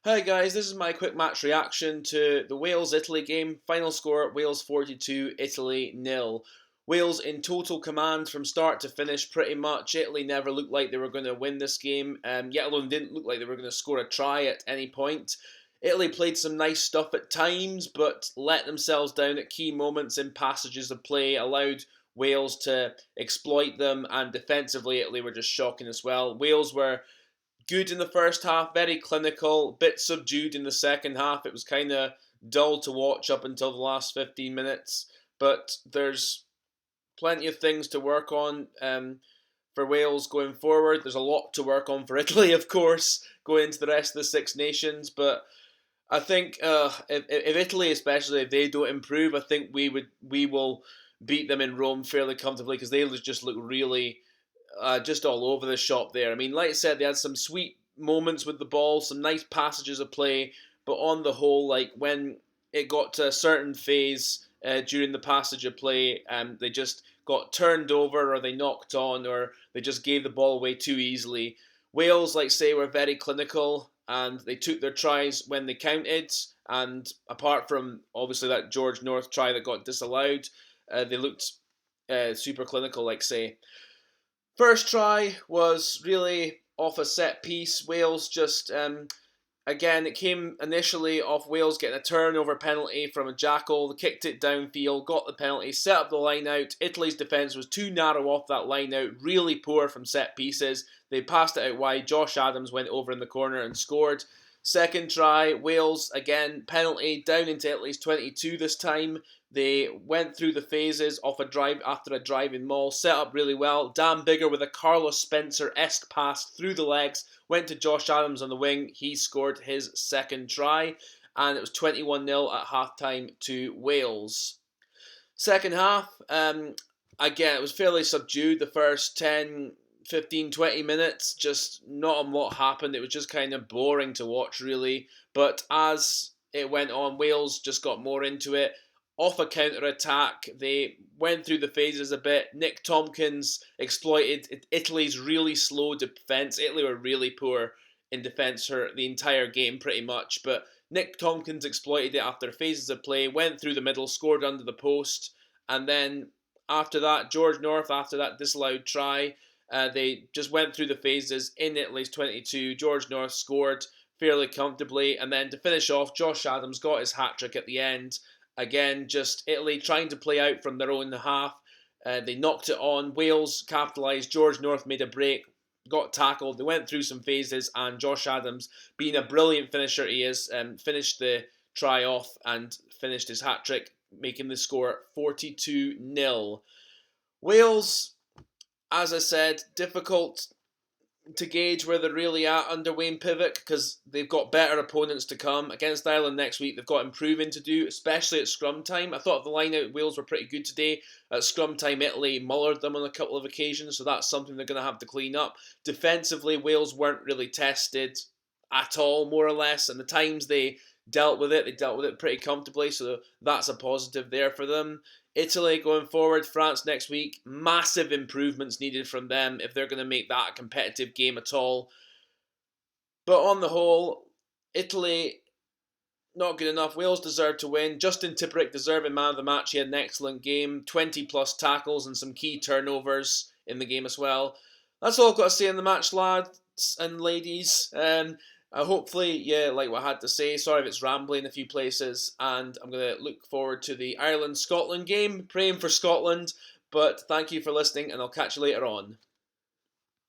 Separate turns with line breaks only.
Hi guys, this is my quick match reaction to the Wales-Italy game. Final score, Wales 42, Italy nil. Wales in total command from start to finish pretty much. Italy never looked like they were going to win this game, yet alone didn't look like they were going to score a try at any point. Italy played some nice stuff at times, but let themselves down at key moments in passages of play, allowed Wales to exploit them, and defensively Italy were just shocking as well. Wales were good in the first half, very clinical, bit subdued in the second half. It was kind of dull to watch up until the last 15 minutes, but there's plenty of things to work on for Wales going forward. There's a lot to work on for Italy, of course, going into the rest of the Six Nations, but I think if Italy, especially if they don't improve, I think we will beat them in Rome fairly comfortably because they just look really just all over the shop there. I mean, like I said, they had some sweet moments with the ball, some nice passages of play, but on the whole, like when it got to a certain phase during the passage of play, they just got turned over, or they knocked on, or they just gave the ball away too easily. Wales, like say, were very clinical, and they took their tries when they counted. And apart from obviously that George North try that got disallowed, they looked super clinical, like say. First try was really off a set piece. Wales just, again, it came initially off Wales getting a turnover penalty from a Jackal. They kicked it downfield, got the penalty, set up the line out. Italy's defence was too narrow off that line out, really poor from set pieces. They passed it out wide. Josh Adams went over in the corner and scored. Second try, Wales, again, penalty down into Italy's 22 this time. They went through the phases off a drive after a driving maul, set up really well. Dan Biggar with a Carlos Spencer-esque pass through the legs, went to Josh Adams on the wing. He scored his second try, and it was 21-0 at halftime to Wales. Second half, again, it was fairly subdued. The first 10, 15, 20 minutes, just not a lot happened. It was just kind of boring to watch, really. But as it went on, Wales just got more into it. Off a counter-attack, they went through the phases a bit. Nick Tompkins exploited Italy's really slow defence. Italy were really poor in defence for the entire game, pretty much. But Nick Tompkins exploited it after phases of play, went through the middle, scored under the post. And then after that, George North, after that disallowed try, they just went through the phases in Italy's 22. George North scored fairly comfortably. And then to finish off, Josh Adams got his hat-trick at the end. Again, just Italy trying to play out from their own half. They knocked it on. Wales capitalised. George North made a break, got tackled. They went through some phases, and Josh Adams, being a brilliant finisher he is, finished the try off and finished his hat-trick, making the score 42-0. Wales, as I said, difficult to gauge where they're really at under Wayne Pivac because they've got better opponents to come. Against Ireland next week, they've got improving to do, especially at scrum time. I thought the line-out Wales were pretty good today. At scrum time, Italy mullered them on a couple of occasions, so that's something they're going to have to clean up. Defensively, Wales weren't really tested at all, more or less, and the times they dealt with it pretty comfortably, so that's a positive there for them. Italy going forward, France next week, massive improvements needed from them if they're going to make that a competitive game at all. But on the whole, Italy, not good enough. Wales deserved to win. Justin Tipuric, deserving man of the match. He had an excellent game, 20 plus tackles and some key turnovers in the game as well. That's all I've got to say on the match, lads and ladies. Hopefully, yeah, like what I had to say. Sorry if it's rambling a few places. And I'm going to look forward to the Ireland-Scotland game. Praying for Scotland. But thank you for listening, and I'll catch you later on.